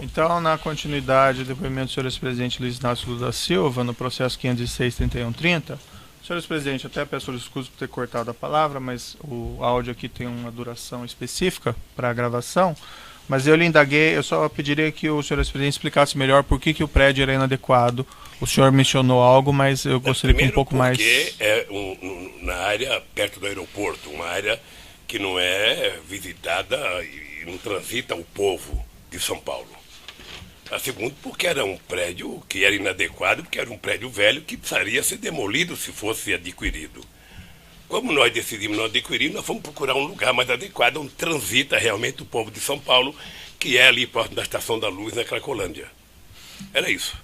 Então, na continuidade do depoimento do senhor ex-presidente Luiz Inácio Lula da Silva, no processo 506-3130, senhor ex-presidente, até peço desculpas por ter cortado a palavra, mas o áudio aqui tem uma duração específica para a gravação, mas eu lhe indaguei, eu só pediria que o senhor ex-presidente explicasse melhor por que o prédio era inadequado. O senhor mencionou algo, mas eu gostaria que um pouco mais... Primeiro porque é na área perto do aeroporto, uma área que não é visitada e não transita o povo de São Paulo. A segundo, porque era um prédio que era inadequado, porque era um prédio velho que precisaria ser demolido se fosse adquirido. Como nós decidimos não adquirir, nós fomos procurar um lugar mais adequado, onde transita realmente o povo de São Paulo, que é ali próximo da Estação da Luz, na Cracolândia. Era isso.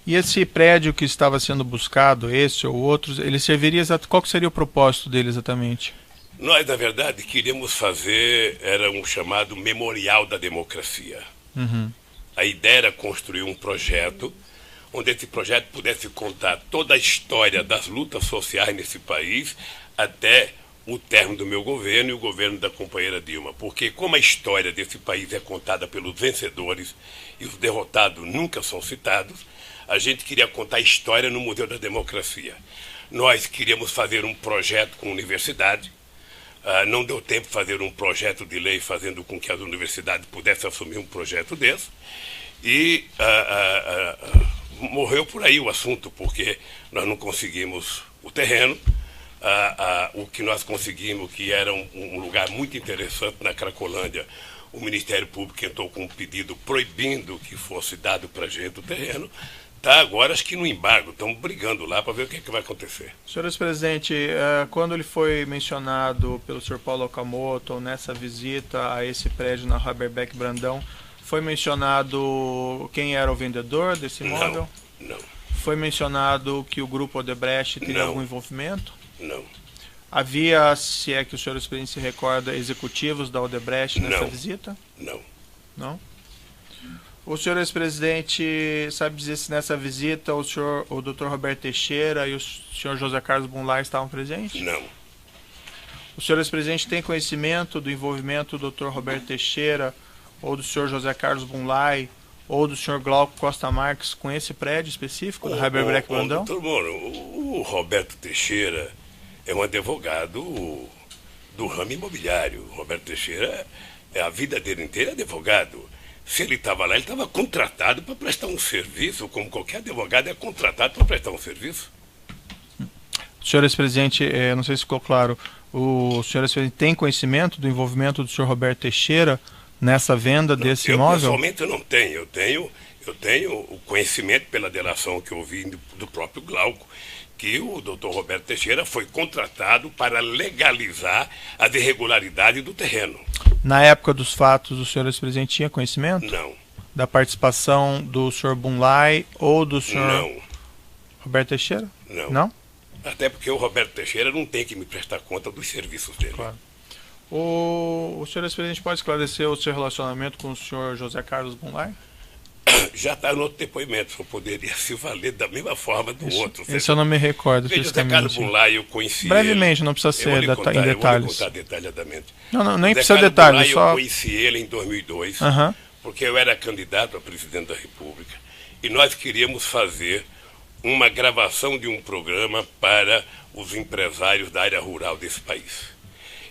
E esse prédio que estava sendo buscado, esse ou outros, ele serviria qual que seria o propósito dele exatamente? Nós, na verdade, queríamos fazer, era um chamado Memorial da Democracia. Uhum. A ideia era construir um projeto onde esse projeto pudesse contar toda a história das lutas sociais nesse país até o término do meu governo e o governo da companheira Dilma. Porque como a história desse país é contada pelos vencedores e os derrotados nunca são citados, a gente queria contar a história no Museu da Democracia. Nós queríamos fazer um projeto com a universidade. Não deu tempo de fazer um projeto de lei fazendo com que as universidades pudessem assumir um projeto desse. E morreu por aí o assunto, porque nós não conseguimos o terreno. O que nós conseguimos, que era um lugar muito interessante na Cracolândia, o Ministério Público entrou com um pedido proibindo que fosse dado para a gente o terreno. Está agora, acho que no embargo, estamos brigando lá para ver o que vai acontecer. Senhor ex-presidente, quando ele foi mencionado pelo senhor Paulo Okamoto nessa visita a esse prédio na Haberbeck Brandão, foi mencionado quem era o vendedor desse imóvel? Não. Foi mencionado que o grupo Odebrecht teria algum envolvimento? Não. Havia, se é que o senhor ex-presidente se recorda, executivos da Odebrecht nessa visita? Não. Não? O senhor ex-presidente sabe dizer se nessa visita o Dr. Roberto Teixeira e o senhor José Carlos Bunlai estavam presentes? Não. O senhor ex-presidente tem conhecimento do envolvimento do Dr. Roberto Teixeira ou do senhor José Carlos Bunlai ou do senhor Glauco Costa Marques com esse prédio específico da Haberbeck Brandão? Doutor Moro, o Roberto Teixeira é um advogado do ramo imobiliário. O Roberto Teixeira, a vida dele inteira é advogado. Se ele estava lá, ele estava contratado para prestar um serviço, como qualquer advogado é contratado para prestar um serviço. Senhor ex-presidente, não sei se ficou claro, o senhor ex-presidente tem conhecimento do envolvimento do senhor Roberto Teixeira nessa venda desse imóvel? Pessoalmente eu não tenho. Eu tenho o conhecimento pela delação que eu ouvi do próprio Glauco, que o doutor Roberto Teixeira foi contratado para legalizar as irregularidades do terreno. Na época dos fatos, o senhor ex-presidente tinha conhecimento? Não. Da participação do senhor Bunlai ou do senhor Não. Roberto Teixeira? Não. Não? Até porque o Roberto Teixeira não tem que me prestar conta dos serviços dele. Claro. O senhor ex-presidente pode esclarecer o seu relacionamento com o senhor José Carlos Bunlai? Já está no outro depoimento, eu poderia se valer da mesma forma do outro. Isso eu não me recordo. Veja, José Carlos Bunlai, eu conheci brevemente, ele. não precisa ser em Eu vou lhe detalhes. contar detalhadamente. Não, nem José precisa Carlos detalhes. Bunlai, Só... Eu conheci ele em 2002, porque eu era candidato a presidente da República. E nós queríamos fazer uma gravação de um programa para os empresários da área rural desse país.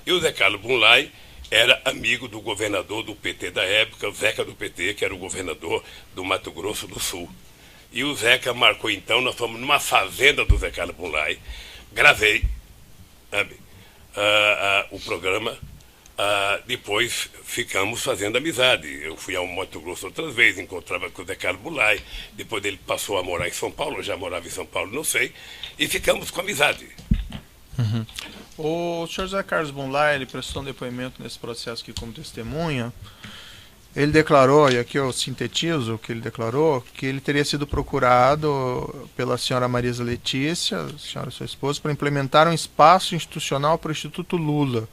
E o José Carlos Bunlai era amigo do governador do PT da época, o Zeca do PT, que era o governador do Mato Grosso do Sul. E o Zeca marcou então, nós fomos numa fazenda do Zé Carlos Bunlai, gravei, sabe, o programa, depois ficamos fazendo amizade. Eu fui ao Mato Grosso outras vezes, encontrava com o Zé Carlos Bunlai, depois ele passou a morar em São Paulo, eu já morava em São Paulo, não sei, e ficamos com amizade. O senhor José Carlos Bunlai, ele prestou um depoimento nesse processo aqui como testemunha. Ele declarou, e aqui eu sintetizo o que ele declarou, que ele teria sido procurado pela senhora Marisa Letícia, a senhora sua esposa, para implementar um espaço institucional para o Instituto Lula,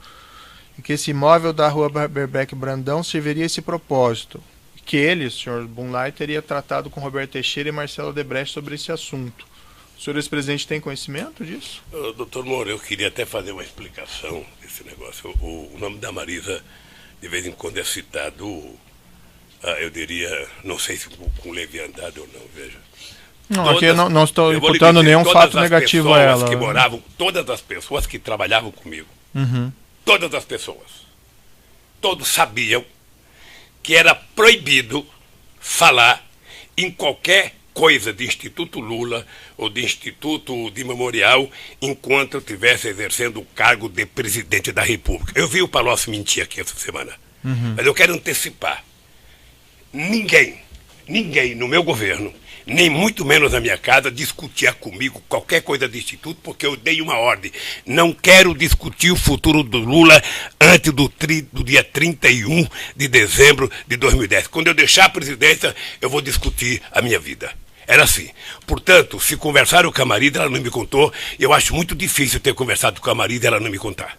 e que esse imóvel da rua Haberbeck Brandão serviria a esse propósito. E que ele, o senhor Bunlai, teria tratado com Roberto Teixeira e Marcelo Odebrecht sobre esse assunto. O senhor ex-presidente tem conhecimento disso? Doutor Moura, eu queria até fazer uma explicação desse negócio. O nome da Marisa, de vez em quando, é citado eu diria, não sei se com leviandade ou não, veja. Não, aqui eu não estou imputando nenhum fato negativo a ela. Que moravam, todas as pessoas que trabalhavam comigo, todas as pessoas, todos sabiam que era proibido falar em qualquer coisa de Instituto Lula ou de Instituto de Memorial enquanto eu estivesse exercendo o cargo de presidente da República. Eu vi o Palocci mentir aqui essa semana, mas eu quero antecipar. Ninguém no meu governo, nem muito menos na minha casa, discutia comigo qualquer coisa de Instituto, porque eu dei uma ordem. Não quero discutir o futuro do Lula antes do dia 31 de dezembro de 2010. Quando eu deixar a presidência, eu vou discutir a minha vida. Era assim. Portanto, se conversaram com a Marida, ela não me contou. Eu acho muito difícil ter conversado com a Marida e ela não me contar.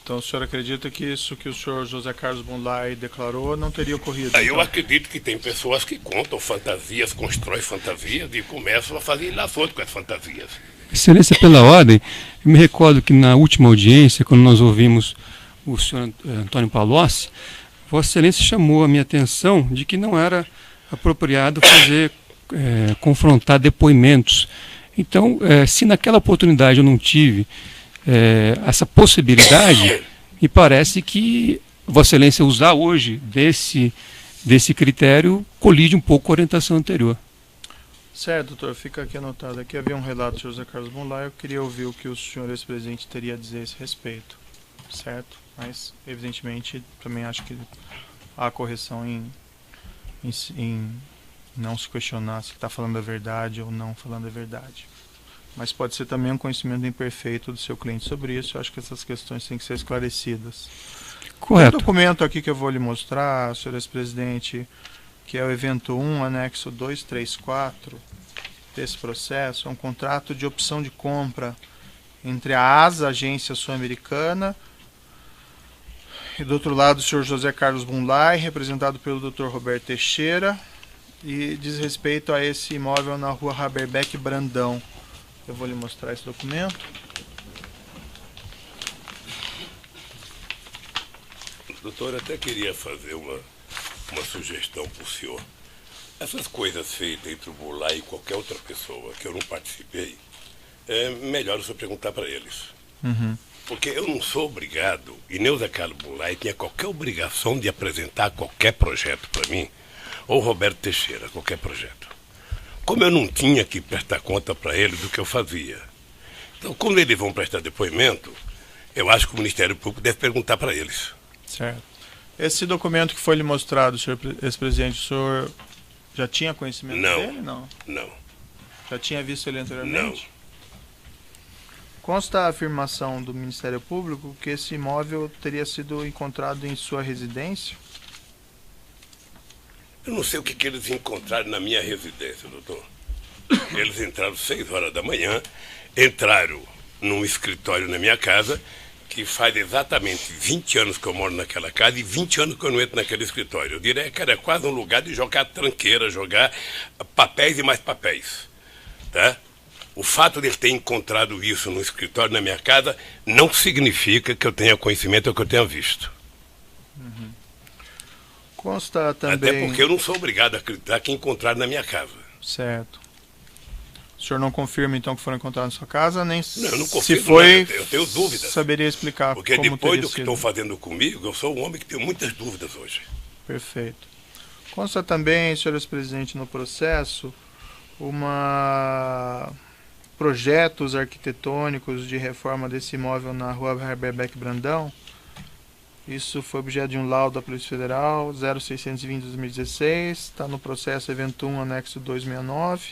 Então o senhor acredita que isso que o senhor José Carlos Goulart declarou não teria ocorrido? Eu acredito que tem pessoas que contam fantasias, constroem fantasias e começam a fazer ilações com as fantasias. Excelência, pela ordem, eu me recordo que na última audiência, quando nós ouvimos o senhor Antônio Palocci, Vossa Excelência chamou a minha atenção de que não era apropriado fazer, confrontar depoimentos. Então, se naquela oportunidade eu não tive essa possibilidade, me parece que Vossa Excelência usar hoje desse critério colide um pouco com a orientação anterior. Certo, doutor, fica aqui anotado. Aqui havia um relato de José Carlos Goulart, eu queria ouvir o que o senhor ex-presidente teria a dizer a esse respeito, certo? Mas, evidentemente, também acho que há correção em não se questionar se está falando a verdade ou não falando a verdade. Mas pode ser também um conhecimento imperfeito do seu cliente sobre isso. Eu acho que essas questões têm que ser esclarecidas. Correto. Tem um documento aqui que eu vou lhe mostrar, senhor ex-presidente, que é o evento 1, anexo 234 desse processo. É um contrato de opção de compra entre a ASA, Agência Sul-Americana, e do outro lado o senhor José Carlos Goulart, representado pelo Dr. Roberto Teixeira, e diz respeito a esse imóvel na rua Haberbeck Brandão. Eu vou lhe mostrar esse documento. Doutor, até queria fazer uma sugestão para o senhor. Essas coisas feitas entre o Goulart e qualquer outra pessoa que eu não participei, é melhor o senhor perguntar para eles. Porque eu não sou obrigado, e nem o Zé Carlos Goulart tinha qualquer obrigação de apresentar qualquer projeto para mim, ou Roberto Teixeira, qualquer projeto. Como eu não tinha que prestar conta para ele do que eu fazia. Então, quando eles vão prestar depoimento, eu acho que o Ministério Público deve perguntar para eles. Certo. Esse documento que foi lhe mostrado, senhor ex-presidente, o senhor já tinha conhecimento dele? Não. Não. Já tinha visto ele anteriormente? Não. Consta a afirmação do Ministério Público que esse imóvel teria sido encontrado em sua residência? Eu não sei o que eles encontraram na minha residência, doutor. Eles entraram 6 horas da manhã, entraram num escritório na minha casa, que faz exatamente 20 anos que eu moro naquela casa e 20 anos que eu não entro naquele escritório. Eu diria que era quase um lugar de jogar tranqueira, jogar papéis e mais papéis. Tá? O fato de ele ter encontrado isso no escritório na minha casa não significa que eu tenha conhecimento ou que eu tenha visto. Consta também... Até porque eu não sou obrigado a acreditar que encontraram na minha casa. Certo. O senhor não confirma, então, que foram encontrados na sua casa? Nem não, eu não confirmo, se foi, eu tenho dúvidas. Saberia explicar porque como depois do que sido. estão fazendo comigo, eu sou um homem que tem muitas dúvidas hoje. Perfeito. Consta também, senhor ex-presidente, no processo, projetos arquitetônicos de reforma desse imóvel na rua Haberbeck Brandão. Isso foi objeto de um laudo da Polícia Federal 0620 de 2016, está no processo evento 1, anexo 269.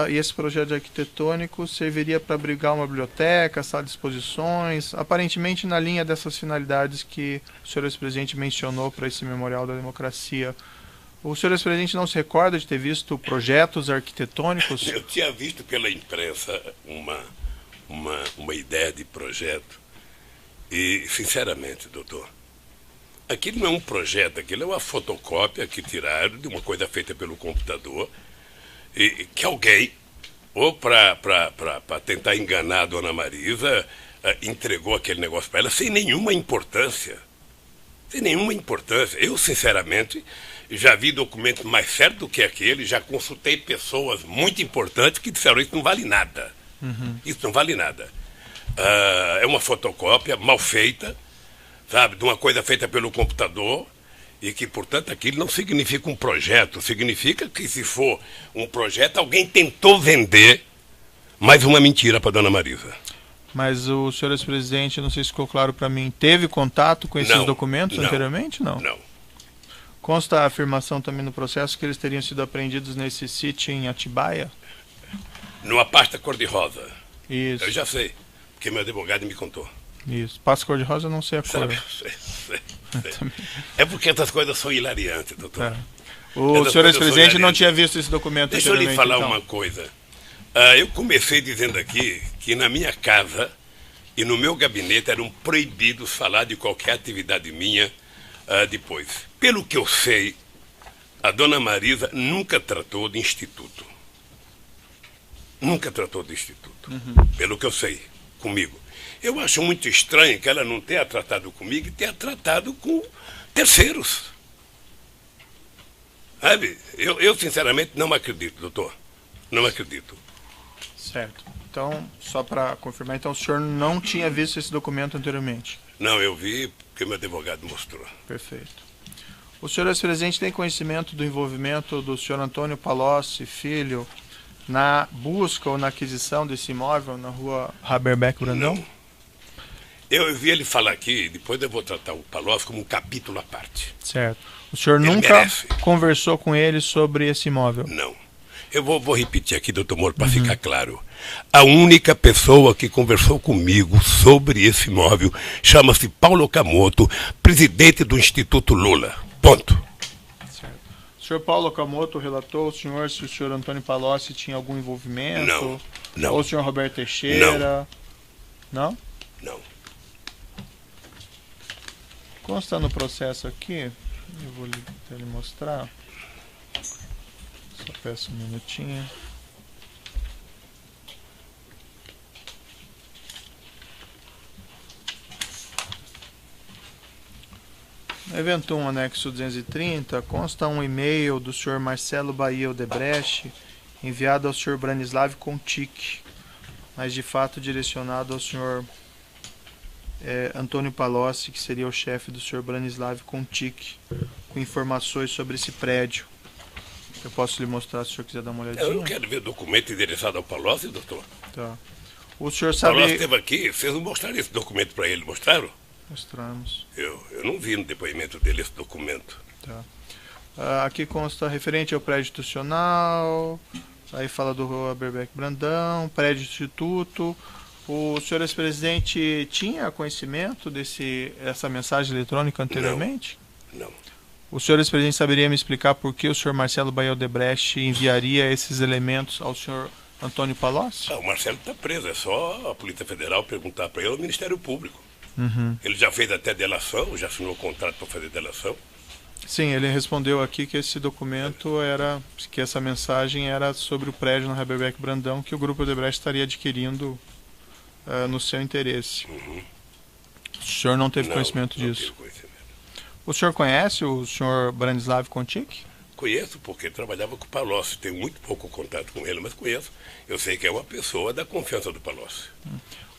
E esse projeto arquitetônico serviria para abrigar uma biblioteca, sala de exposições, aparentemente na linha dessas finalidades que o senhor ex-presidente mencionou para esse Memorial da Democracia. O senhor ex-presidente não se recorda de ter visto projetos arquitetônicos? Eu tinha visto pela imprensa uma ideia de projeto. E, sinceramente, doutor, aquilo não é um projeto, aquilo é uma fotocópia que tiraram de uma coisa feita pelo computador, e que alguém, ou para tentar enganar a dona Marisa, entregou aquele negócio para ela sem nenhuma importância. Sem nenhuma importância. Eu, sinceramente, já vi documento mais certo do que aquele, já consultei pessoas muito importantes que disseram isso não vale nada. Isso não vale nada. É uma fotocópia mal feita, sabe, de uma coisa feita pelo computador, e que, portanto, aquilo não significa um projeto, significa que, se for um projeto, alguém tentou vender mais uma mentira para Dona Marisa. Mas o senhor ex-presidente, não sei se ficou claro para mim, teve contato com esses documentos anteriormente? Não. Consta a afirmação também no processo que eles teriam sido apreendidos nesse sítio em Atibaia? Numa pasta cor-de-rosa. Isso. Eu já sei, porque meu advogado me contou. Isso. Pasta cor-de-rosa eu não sei a cor. Sei. É porque essas coisas são hilariantes, doutor. O senhor ex-presidente não tinha visto esse documento anteriormente. Deixa eu lhe falar então. uma coisa. Eu comecei dizendo aqui que na minha casa e no meu gabinete eram proibidos falar de qualquer atividade minha depois. Pelo que eu sei, a Dona Marisa nunca tratou de instituto. Nunca tratou de instituto. Pelo que eu sei, comigo. Eu acho muito estranho que ela não tenha tratado comigo e tenha tratado com terceiros. Sabe? Eu sinceramente não acredito, doutor. Não acredito. Certo. Então, só para confirmar, então o senhor não tinha visto esse documento anteriormente? Não, eu vi porque meu advogado mostrou. Perfeito. O senhor ex-presidente tem conhecimento do envolvimento do senhor Antônio Palocci Filho na busca ou na aquisição desse imóvel na rua Haberbeck Brandão? Não. Eu vi ele falar aqui, depois eu vou tratar o Palocci como um capítulo à parte. Certo. O senhor nunca conversou com ele sobre esse imóvel? Não. Eu vou repetir aqui, doutor Moro, para ficar claro. A única pessoa que conversou comigo sobre esse imóvel chama-se Paulo Okamoto, presidente do Instituto Lula. Ponto. Certo. O senhor Paulo Okamoto relatou ao senhor se o senhor Antônio Palocci tinha algum envolvimento? Não. Ou o senhor Roberto Teixeira? Não? Não. Consta no processo aqui, eu vou lhe mostrar. Só peço um minutinho. No evento 1, anexo 230, consta um e-mail do senhor Marcelo Bahia Odebrecht, enviado ao senhor Branislav Contic, mas de fato direcionado ao senhor Antônio Palocci, que seria o chefe do senhor Branislav Contic, com informações sobre esse prédio. Eu posso lhe mostrar se o senhor quiser dar uma olhadinha? Eu não quero ver documento endereçado ao Palocci, doutor. Tá. O senhor sabe... O Palocci esteve aqui, vocês não mostraram esse documento para ele, mostraram? Mostramos. Eu não vi no depoimento dele esse documento. Tá. Aqui consta referente ao prédio institucional, aí fala do Rua Haberbeck Brandão, prédio instituto. O senhor ex-presidente tinha conhecimento dessa mensagem eletrônica anteriormente? Não. O senhor ex-presidente saberia me explicar por que o senhor Marcelo Bahia Odebrecht enviaria esses elementos ao senhor Antônio Palocci? O Marcelo está preso, é só a Polícia Federal perguntar para ele ao Ministério Público. Ele já fez até delação, já assinou o contrato para fazer delação. Sim, ele respondeu aqui que esse documento que essa mensagem era sobre o prédio no Haberbeck Brandão que o Grupo Odebrecht estaria adquirindo no seu interesse. O senhor não teve conhecimento disso? Não tive conhecimento. O senhor conhece o senhor Branislav Contic? Conheço, porque ele trabalhava com o Palocci. Tenho muito pouco contato com ele, mas conheço. Eu sei que é uma pessoa da confiança do Palocci.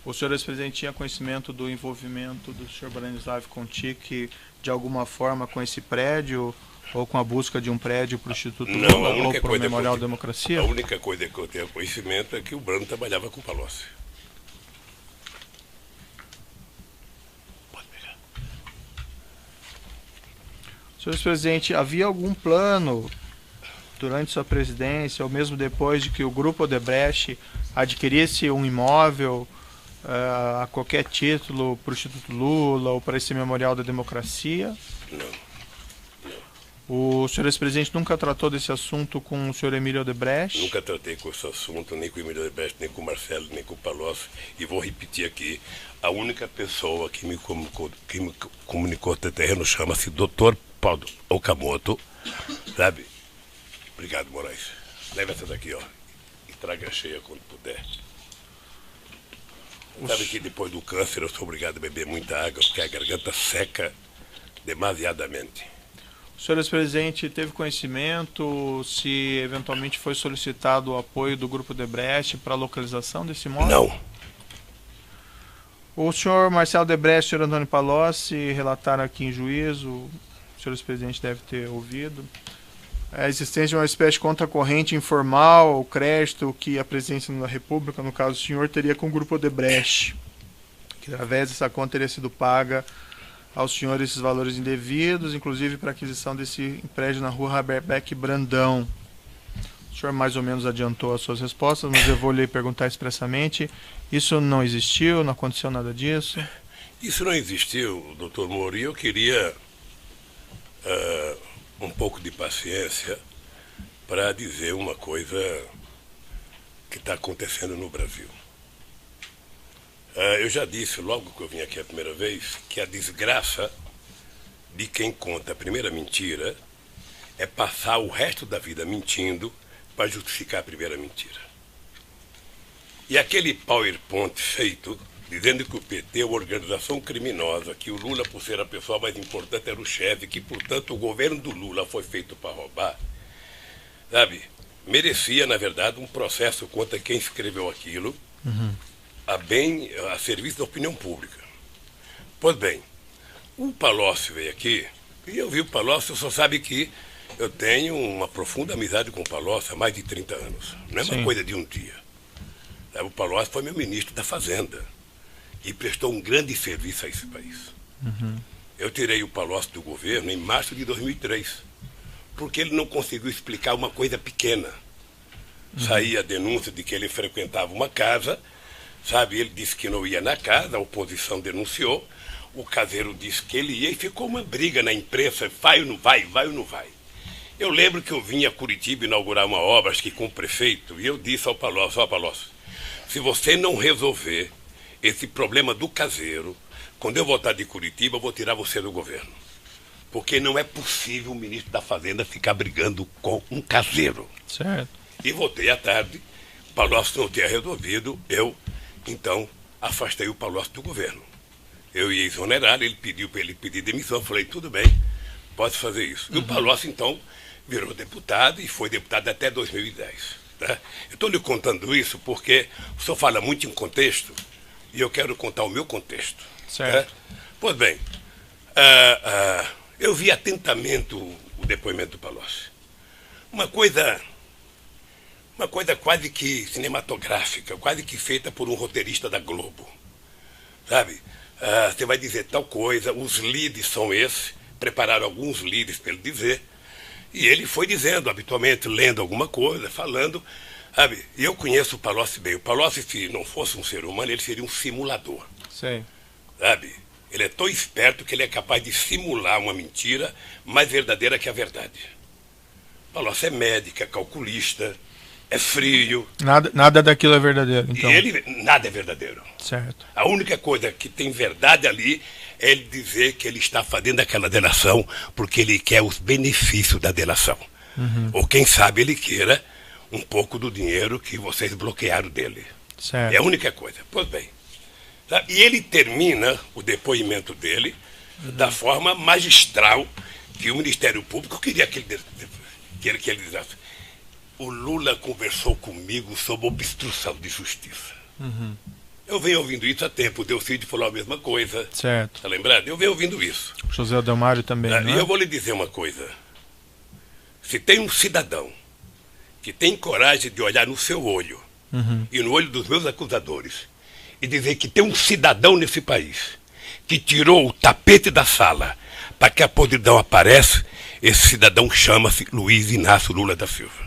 O senhor ex-presidente tinha conhecimento do envolvimento do senhor Branislav Contic de alguma forma com esse prédio ou com a busca de um prédio para o Instituto Lula ou para o Memorial Democracia? A única coisa que eu tenho conhecimento é que o Brano trabalhava com o Palocci. Pode pegar. Senhor ex-presidente, havia algum plano durante sua presidência ou mesmo depois de que o Grupo Odebrecht adquirisse um imóvel a qualquer título para o Instituto Lula ou para esse Memorial da Democracia? Não. O senhor ex-presidente nunca tratou desse assunto com o senhor Emílio Odebrecht? Nunca tratei com esse assunto, nem com o Emílio Odebrecht, nem com o Marcelo, nem com o Palocci. E vou repetir aqui, a única pessoa que me comunicou até terreno chama-se Dr. Paulo Okamoto, sabe? Obrigado, Moraes. Leva essa daqui, ó, e traga cheia quando puder. Sabe que depois do câncer eu sou obrigado a beber muita água, porque a garganta seca, demasiadamente. O senhor ex-presidente teve conhecimento se eventualmente foi solicitado o apoio do Grupo Odebrecht para a localização desse imóvel? Não. O senhor Marcelo Odebrecht e o senhor Antônio Palocci relataram aqui em juízo, o senhor ex-presidente deve ter ouvido, a existência de uma espécie de conta corrente informal, o crédito que a presidência da República, no caso do senhor, teria com o Grupo Odebrecht, que através dessa conta teria sido paga aos senhores esses valores indevidos, inclusive para a aquisição desse prédio na rua Haberbeck Brandão. O senhor mais ou menos adiantou as suas respostas, mas eu vou lhe perguntar expressamente. Isso não existiu? Não aconteceu nada disso? Isso não existiu, doutor Moro, e eu queria um pouco de paciência para dizer uma coisa que está acontecendo no Brasil. Eu já disse, logo que eu vim aqui a primeira vez, que a desgraça de quem conta a primeira mentira é passar o resto da vida mentindo para justificar a primeira mentira. E aquele PowerPoint feito, dizendo que o PT é uma organização criminosa, que o Lula, por ser a pessoa mais importante, era o chefe, que, portanto, o governo do Lula foi feito para roubar, sabe, merecia, na verdade, um processo contra quem escreveu aquilo, a serviço da opinião pública. Pois bem, o Palocci veio aqui, e eu vi o Palocci, só sabe que eu tenho uma profunda amizade com o Palocci há mais de 30 anos. Não é uma coisa de um dia. O Palocci foi meu ministro da Fazenda e prestou um grande serviço a esse país. Eu tirei o Palocci do governo em março de 2003, porque ele não conseguiu explicar uma coisa pequena. Saía a denúncia de que ele frequentava uma casa, sabe, ele disse que não ia na casa, a oposição denunciou, o caseiro disse que ele ia e ficou uma briga na imprensa, vai ou não vai, vai ou não vai. Eu lembro que eu vim a Curitiba inaugurar uma obra, acho que com o prefeito, e eu disse ao Palocci, ó Palocci, se você não resolver esse problema do caseiro, quando eu voltar de Curitiba, eu vou tirar você do governo. Porque não é possível o ministro da Fazenda ficar brigando com um caseiro. Certo. E voltei à tarde, o Palocci não tinha resolvido, eu, então, afastei o Palocci do governo. Eu ia exonerar, ele pediu para ele pedir demissão, eu falei, tudo bem, pode fazer isso. E o Palocci, então, virou deputado e foi deputado até 2010. Tá? Eu estou lhe contando isso porque o senhor fala muito em contexto e eu quero contar o meu contexto. Certo. Tá? Pois bem, eu vi atentamente o depoimento do Palocci. Uma coisa quase que cinematográfica, quase que feita por um roteirista da Globo. Sabe? Você vai dizer tal coisa, os leads são esses, prepararam alguns leads para ele dizer, e ele foi dizendo, habitualmente, lendo alguma coisa, falando, sabe? E eu conheço o Palocci bem. O Palocci, se não fosse um ser humano, ele seria um simulador. Sei. Sabe? Ele é tão esperto que ele é capaz de simular uma mentira mais verdadeira que a verdade. O Palocci é médico, é calculista, é frio. Nada daquilo é verdadeiro, então. E nada é verdadeiro. Certo. A única coisa que tem verdade ali é ele dizer que ele está fazendo aquela delação porque ele quer os benefícios da delação. Ou quem sabe ele queira um pouco do dinheiro que vocês bloquearam dele. Certo. É a única coisa. Pois bem. Sabe? E ele termina o depoimento dele da forma magistral que o Ministério Público queria que ele dissesse. O Lula conversou comigo sobre obstrução de justiça. Eu venho ouvindo isso há tempo. O Delcídio falou a mesma coisa. Certo. Está lembrado? Eu venho ouvindo isso. José Delmário também, E não é? eu vou lhe dizer uma coisa. Se tem um cidadão que tem coragem de olhar no seu olho e no olho dos meus acusadores e dizer que tem um cidadão nesse país que tirou o tapete da sala para que a podridão apareça, esse cidadão chama-se Luiz Inácio Lula da Silva.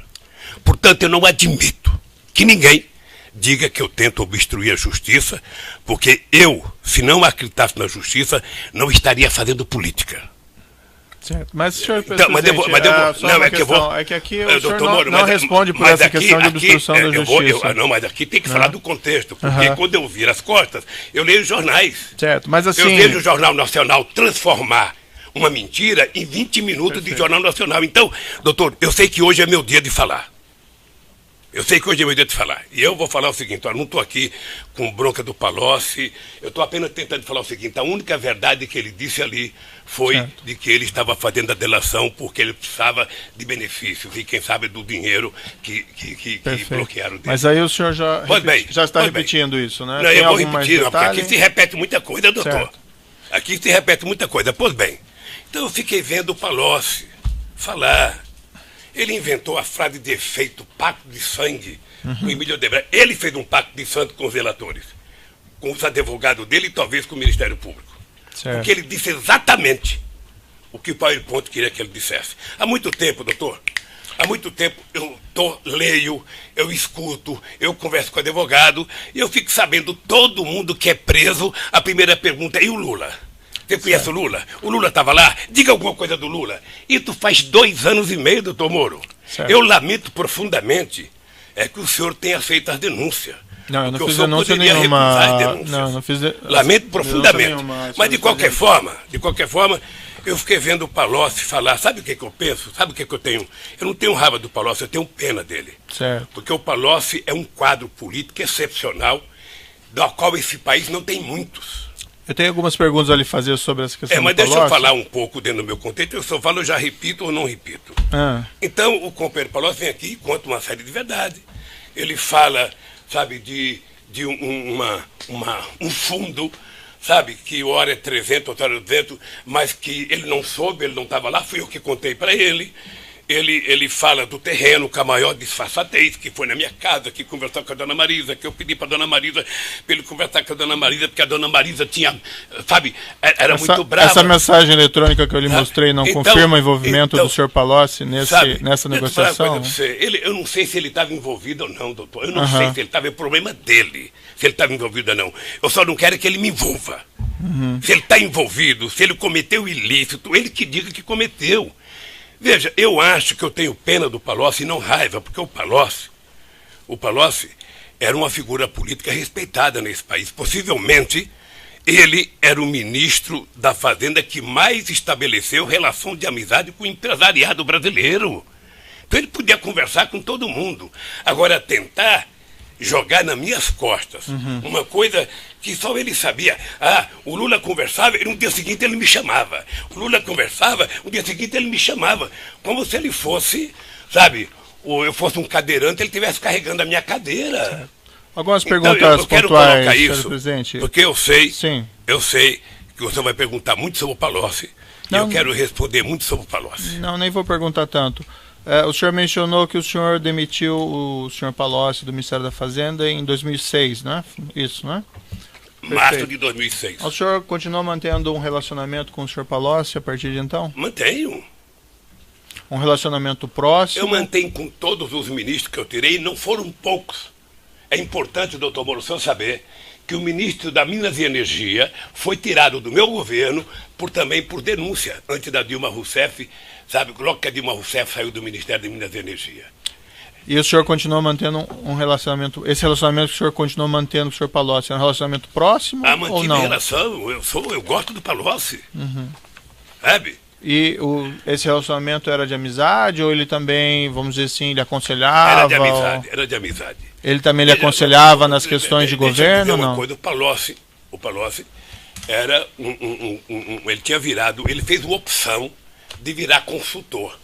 Portanto, eu não admito que ninguém diga que eu tento obstruir a justiça, porque eu, se não acreditasse na justiça, não estaria fazendo política. Certo. Mas, senhor Então, é que aqui o senhor não responde por essa questão de obstrução da justiça. Não, mas aqui tem que falar do contexto, porque quando eu viro as costas, eu leio jornais. Certo, mas assim... Eu vejo o Jornal Nacional transformar uma mentira em 20 minutos de Jornal Nacional. Então, doutor, eu sei que hoje é meu dia de falar. Eu sei que hoje é meu dia de falar. E eu vou falar o seguinte, eu não estou aqui com bronca do Palocci, eu estou apenas tentando falar o seguinte, a única verdade que ele disse ali foi de que ele estava fazendo a delação porque ele precisava de benefícios e, quem sabe, do dinheiro que bloquearam dele. Mas aí o senhor já está repetindo isso, né? Não, eu vou repetir, não, porque aqui se repete muita coisa, doutor. Certo. Aqui se repete muita coisa. Pois bem, então eu fiquei vendo o Palocci falar. Ele inventou a frase de efeito, pacto de sangue, com Emílio Odebrecht. Ele fez um pacto de sangue com os relatores, com os advogados dele e talvez com o Ministério Público. Certo. Porque ele disse exatamente o que o Paulo Ponte queria que ele dissesse. Há muito tempo, doutor, há muito tempo eu leio, eu escuto, eu converso com o advogado e eu fico sabendo todo mundo que é preso. A primeira pergunta é: e o Lula? Você conhece o Lula? O Lula estava lá? Diga alguma coisa do Lula. Isso faz 2 anos e meio, doutor Moro. Certo. Eu lamento profundamente que o senhor tenha feito as denúncias. Não, eu não fiz denúncia nenhuma. Não fiz lamento profundamente. Mas de qualquer forma, eu fiquei vendo o Palocci falar. Sabe o que eu penso? Sabe o que eu tenho? Eu não tenho raiva do Palocci, eu tenho pena dele. Certo. Porque o Palocci é um quadro político excepcional, do qual esse país não tem muitos. Eu tenho algumas perguntas a lhe fazer sobre essa questão. Mas deixa eu falar um pouco dentro do meu contexto. Eu só falo, eu já repito ou não repito. Então, o companheiro Palocci vem aqui e conta uma série de verdades. Ele fala, sabe, de um fundo, sabe, que hora é 300, outra hora é 200, mas que ele não soube, ele não estava lá, fui eu que contei para ele. Ele fala do terreno com a maior disfarçatez, que foi na minha casa, que conversou com a dona Marisa, que eu pedi para a dona Marisa, para ele conversar com a dona Marisa, porque a dona Marisa tinha, sabe, era muito brava. Essa mensagem eletrônica que eu lhe mostrei não confirma o envolvimento do senhor Palocci nessa negociação? Eu não sei se ele estava envolvido ou não, doutor. Eu não sei se ele estava, é problema dele, se ele estava envolvido ou não. Eu só não quero que ele me envolva. Se ele está envolvido, se ele cometeu ilícito, ele que diga que cometeu. Veja, eu acho que eu tenho pena do Palocci e não raiva, porque o Palocci era uma figura política respeitada nesse país. Possivelmente, ele era o ministro da Fazenda que mais estabeleceu relação de amizade com o empresariado brasileiro. Então ele podia conversar com todo mundo. Agora, tentar jogar nas minhas costas uma coisa que só ele sabia. O Lula conversava e no dia seguinte ele me chamava. O Lula conversava, no dia seguinte ele me chamava. Como se ele fosse, sabe, ou eu fosse um cadeirante, ele estivesse carregando a minha cadeira. Certo. Algumas perguntas pontuais, senhor presidente. Porque eu sei que você vai perguntar muito sobre o Palocci. E eu quero responder muito sobre o Palocci. Não, nem vou perguntar tanto. O senhor mencionou que o senhor demitiu o senhor Palocci do Ministério da Fazenda em 2006, né? Isso, né? Março de 2006. O senhor continua mantendo um relacionamento com o senhor Palocci a partir de então? Mantenho. Um relacionamento próximo? Eu mantenho com todos os ministros que eu tirei, e não foram poucos. É importante, doutor Moro, o senhor saber que o ministro da Minas e Energia foi tirado do meu governo também por denúncia, antes da Dilma Rousseff, sabe, logo que a Dilma Rousseff saiu do Ministério de Minas e Energia. E o senhor continua mantendo um relacionamento, esse relacionamento que o senhor continua mantendo com o senhor Palocci, é um relacionamento próximo ou não? Relação, eu gosto do Palocci, sabe? E esse relacionamento era de amizade ou ele também, vamos dizer assim, lhe aconselhava? Era de amizade. Ele também lhe aconselhava nas questões de governo ou não? Coisa, o Palocci era ele tinha virado, ele fez uma opção de virar consultor.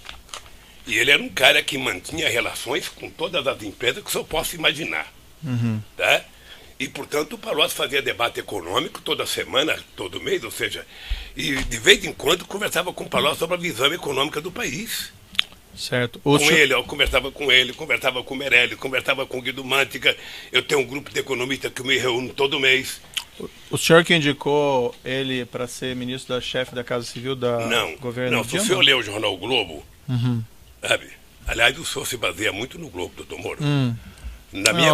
E ele era um cara que mantinha relações com todas as empresas que o senhor possa imaginar. Tá? E, portanto, o Palocci fazia debate econômico toda semana, todo mês, ou seja, e de vez em quando conversava com o Palocci sobre a visão econômica do país. Certo. Eu conversava com ele, conversava com o Meirelles, conversava com o Guido Mantega. Eu tenho um grupo de economistas que eu me reúno todo mês. O senhor que indicou ele para ser ministro da chefe da Casa Civil da governo? Não, se o senhor lê o jornal o Globo, sabe? Aliás, o senhor se baseia muito no Globo, doutor Moro.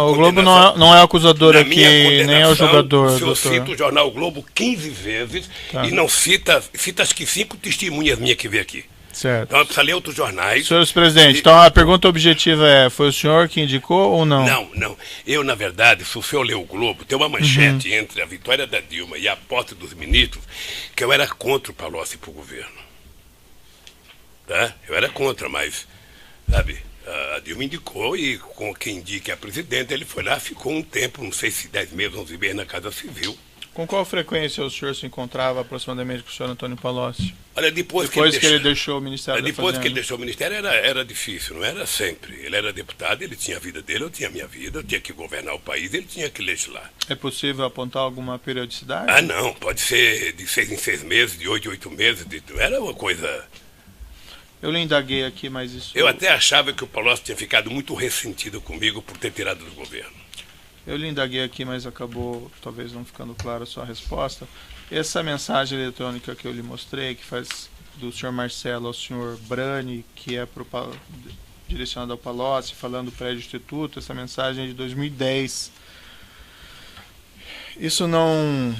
O Globo não é acusador aqui, nem é o julgador. O senhor cita o jornal o Globo 15 vezes e não cita acho que 5 testemunhas minhas que veio aqui. Certo. Então precisa ler outros jornais. Senhor presidente, então a pergunta objetiva é, foi o senhor que indicou ou não? Não. Eu, na verdade, se o senhor ler o Globo, tem uma manchete entre a vitória da Dilma e a posse dos ministros, que eu era contra o Palocci para o governo. Tá? Eu era contra, mas, sabe, a Dilma indicou e com quem indica a presidente, ele foi lá, ficou um tempo, não sei se 10 meses, 11 meses na Casa Civil. Com qual frequência o senhor se encontrava aproximadamente com o senhor Antônio Palocci? Olha, depois que ele deixou o Ministério da Fazenda. Depois que ele deixou o Ministério era difícil, não era sempre. Ele era deputado, ele tinha a vida dele, eu tinha a minha vida, eu tinha que governar o país, ele tinha que legislar. É possível apontar alguma periodicidade? Ah, não, pode ser de 6 em 6 meses, de 8 em 8 meses, era uma coisa... Eu lhe indaguei aqui, mas isso... Eu até achava que o Palocci tinha ficado muito ressentido comigo por ter tirado do governo. Eu lhe indaguei aqui, mas acabou talvez não ficando clara a sua resposta. Essa mensagem eletrônica que eu lhe mostrei, que faz do senhor Marcelo ao senhor Brani, que é direcionada ao Palocci, falando do prédio instituto, essa mensagem é de 2010. Isso não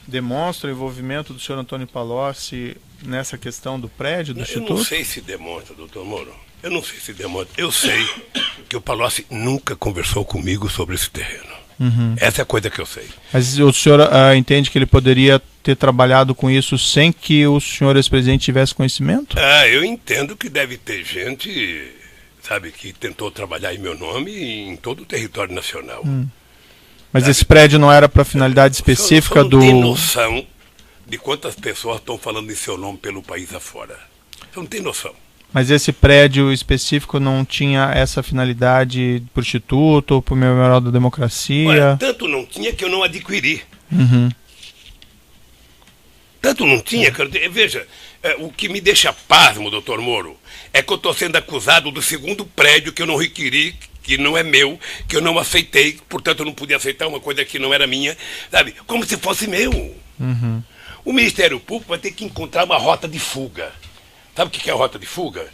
demonstra o envolvimento do senhor Antônio Palocci nessa questão do prédio do instituto? Eu não sei se demonstra, doutor Moro. Eu não sei se demonstra. Eu sei que o Palocci nunca conversou comigo sobre esse terreno. Uhum. Essa é a coisa que eu sei. Mas o senhor entende que ele poderia ter trabalhado com isso sem que o senhor ex-presidente tivesse conhecimento? Eu entendo que deve ter gente, sabe, que tentou trabalhar em meu nome em todo o território nacional. Mas esse prédio não era para finalidade específica do... Você não tem noção de quantas pessoas estão falando em seu nome pelo país afora. Você não tem noção. Mas esse prédio específico não tinha essa finalidade para o Instituto ou para o Memorial da Democracia? Olha, tanto não tinha que eu não adquiri. Uhum. Tanto não tinha que eu... Veja, o que me deixa pasmo, doutor Moro, é que eu estou sendo acusado do segundo prédio que eu não requeri, que não é meu, que eu não aceitei, portanto eu não podia aceitar uma coisa que não era minha, sabe? Como se fosse meu. Uhum. O Ministério Público vai ter que encontrar uma rota de fuga. Sabe o que é a rota de fuga?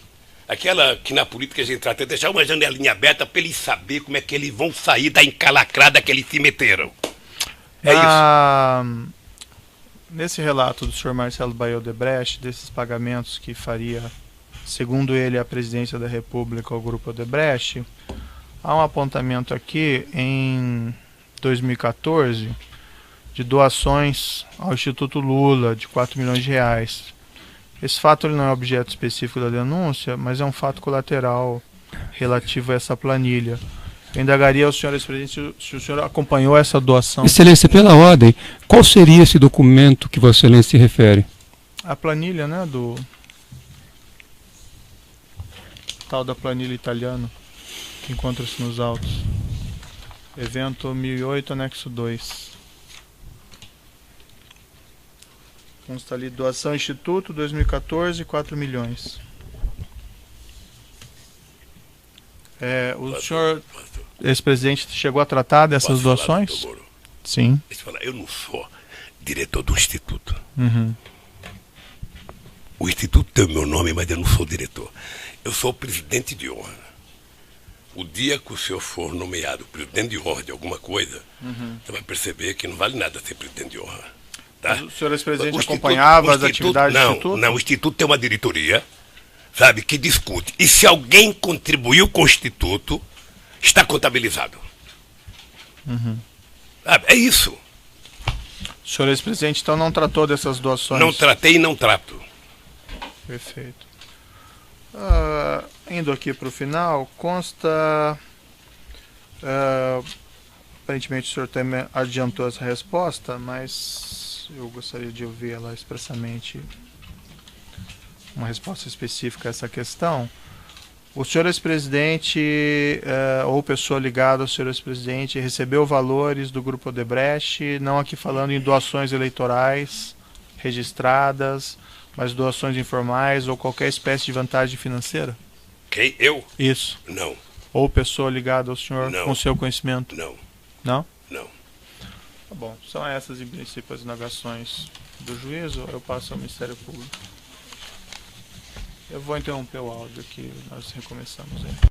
Aquela que na política a gente trata de deixar uma janelinha aberta para eles saberem como é que eles vão sair da encalacrada que eles se meteram. É isso. Nesse relato do senhor Marcelo Baio Odebrecht, desses pagamentos que faria, segundo ele, a presidência da República ao Grupo Odebrecht, há um apontamento aqui em 2014 de doações ao Instituto Lula de 4 milhões de reais. Esse fato ele não é objeto específico da denúncia, mas é um fato colateral relativo a essa planilha. Eu indagaria ao senhor ex-presidente se o senhor acompanhou essa doação. Excelência, pela ordem, qual seria esse documento que Vossa Excelência se refere? A planilha, né, do tal da planilha italiana, que encontra-se nos autos. Evento 1008, anexo 2. Consta ali, doação Instituto, 2014, 4 milhões. O senhor, ex-presidente, chegou a tratar dessas doações? Sim. Eu não sou diretor do Instituto. Uhum. O Instituto tem o meu nome, mas eu não sou diretor. Eu sou o presidente de honra. O dia que o senhor for nomeado presidente de honra de alguma coisa, você vai perceber que não vale nada ser presidente de honra. Tá? O senhor ex-presidente acompanhava as atividades do Instituto? Não, o Instituto tem uma diretoria, sabe, que discute. E se alguém contribuiu com o Instituto, está contabilizado. Uhum. Sabe, é isso. O senhor ex-presidente, então, não tratou dessas doações? Não tratei e não trato. Perfeito. Indo aqui para o final, consta... aparentemente o senhor também adiantou essa resposta, mas eu gostaria de ouvir ela expressamente, uma resposta específica a essa questão. O senhor ex-presidente ou pessoa ligada ao senhor ex-presidente recebeu valores do Grupo Odebrecht, não aqui falando em doações eleitorais registradas, mas doações informais ou qualquer espécie de vantagem financeira? Quem? Eu? Isso. Não. Ou pessoa ligada ao senhor com seu conhecimento? Não. Não? Não. Tá bom. São essas, em princípio, as indagações do juízo. Eu passo ao Ministério Público. Eu vou interromper o áudio aqui, nós recomeçamos aí.